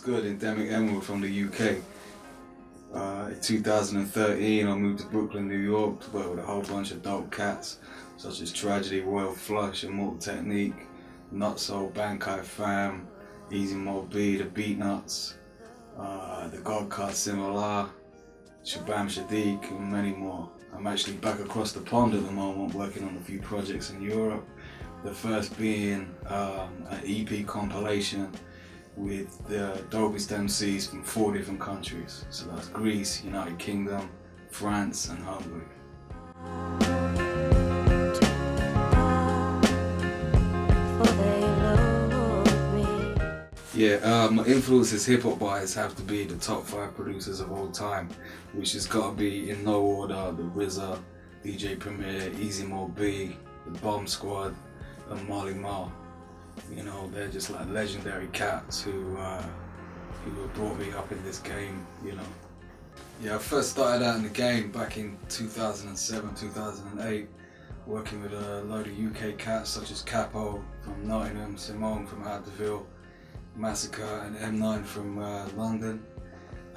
good? Endemic Emerald from the UK. In 2013 I moved to Brooklyn, New York to work with a whole bunch of dope cats such as Tragedy, Royal Flush, Immortal Technique, Nutso, Bankai Fam, Easy Mo B, The Beatnuts, The God Card Similar, Shabam Shadiq and many more. I'm actually back across the pond at the moment working on a few projects in Europe. The first being an EP compilation with the dopest MCs from 4 different countries. So that's Greece, United Kingdom, France and Hungary. Yeah, my influences hip-hop wise have to be the top 5 producers of all time, which has got to be in no order: the RZA, DJ Premier, Easy Mo B, the Bomb Squad and Marley Marl. You know, they're just like legendary cats who brought me up in this game, you know. Yeah, I first started out in the game back in 2007, 2008, working with a load of UK cats such as Capo from Nottingham, Simone from Haddonfield, Massacre and M9 from London.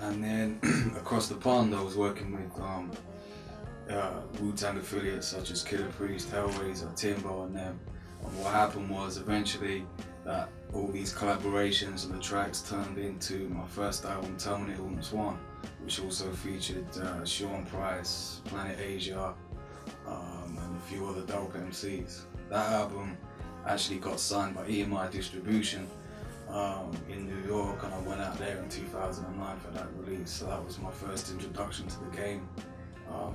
And then across the pond I was working with Wu-Tang affiliates such as Killer Priest, Hellraiser, Timbo and them. And what happened was eventually that all these collaborations and the tracks turned into my first album, Tony Illness One, which also featured Sean Price, Planet Asia, and a few other dope MCs. That album actually got signed by EMI Distribution in New York, and I went out there in 2009 for that release. So that was my first introduction to the game.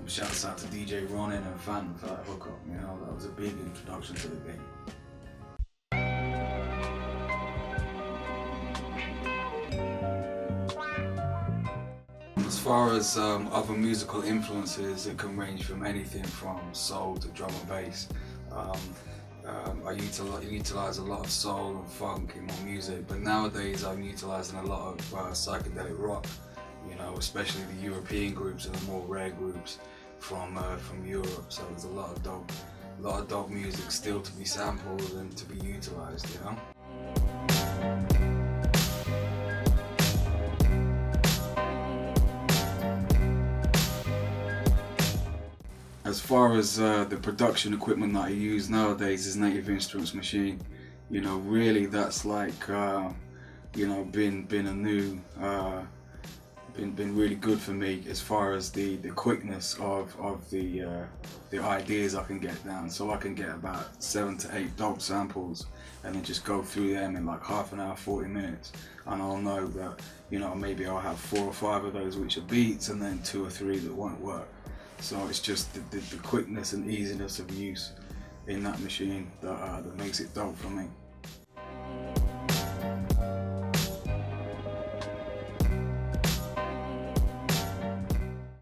Shouts out to DJ Ronin and Phantom for that hookup, you know, that was a big introduction to the game. As far as other musical influences, it can range from anything from soul to drum and bass. I utilize a lot of soul and funk in my music, but nowadays I'm utilizing a lot of psychedelic rock, you know, especially the European groups and the more rare groups from Europe. So there's a lot of dope music still to be sampled and to be utilized, you know. As far as the production equipment that I use nowadays is Native Instruments machine. You know, really that's like, you know, been a new, been really good for me as far as the quickness of the ideas I can get down. So I can get about 7 to 8 dope samples and then just go through them in like half an hour, 40 minutes. And I'll know that, you know, maybe I'll have 4 or 5 of those which are beats and then 2 or 3 that won't work. So it's just the quickness and easiness of use in that machine that makes it dope for me.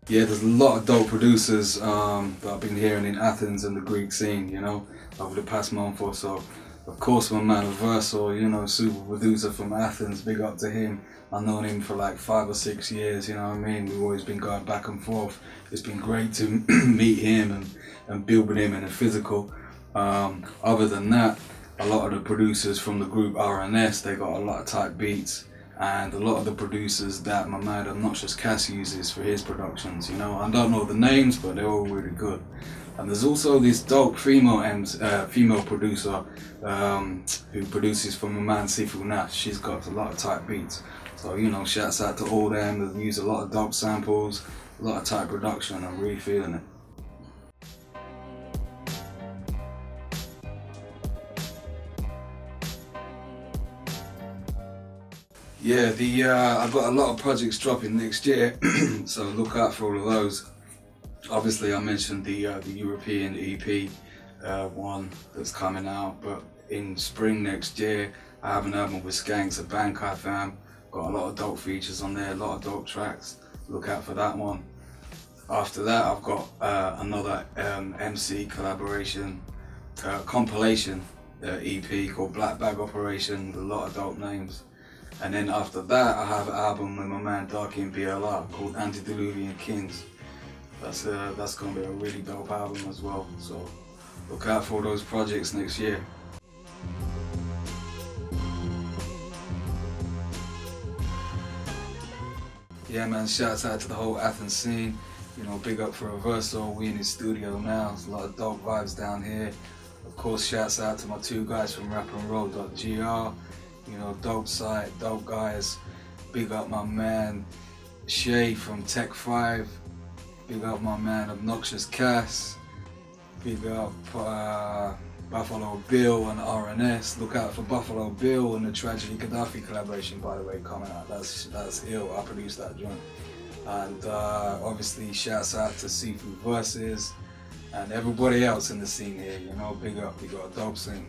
Yeah, there's a lot of dope producers that I've been hearing in Athens and the Greek scene, you know, over the past month or so. Of course, my man Versal, you know, super producer from Athens, big up to him. I've known him for like 5 or 6 years, you know what I mean? We've always been going back and forth. It's been great to meet him and build with him in a physical. Other than that, a lot of the producers from the group RNS, they got a lot of tight beats. And a lot of the producers that my man Obnoxious Cass uses for his productions, you know, I don't know the names, but they're all really good. And there's also this dope female producer who produces for my man Sifu Nash. She's got a lot of tight beats. So, you know, shouts out to all them that use a lot of dope samples, a lot of tight production. I'm really feeling it. Yeah, I've got a lot of projects dropping next year, so look out for all of those. Obviously, I mentioned the European EP one that's coming out, but in spring next year, I have an album with Skanks and Bankai Fam. Got a lot of dope features on there, a lot of dope tracks. Look out for that one. After that, I've got another MC collaboration compilation EP called Black Bag Operation with a lot of dope names. And then after that, I have an album with my man Darky and BLR called Antediluvian Kings. That's gonna be a really dope album as well. So look out for those projects next year. Yeah, man, shouts out to the whole Athens scene. You know, big up for Reversal. We in his studio now. There's a lot of dope vibes down here. Of course, shouts out to my two guys from Rapnroll.gr. You know, dope site, dope guys. Big up my man Shay from Tech 5. Big up my man Obnoxious Cass. Big up Buffalo Bill and RNS. Look out for Buffalo Bill and the Tragedy Gaddafi collaboration, by the way, coming out. That's ill. I produced that joint. And obviously shouts out to Seafood Versus and everybody else in the scene here, you know, big up, we got a dope scene.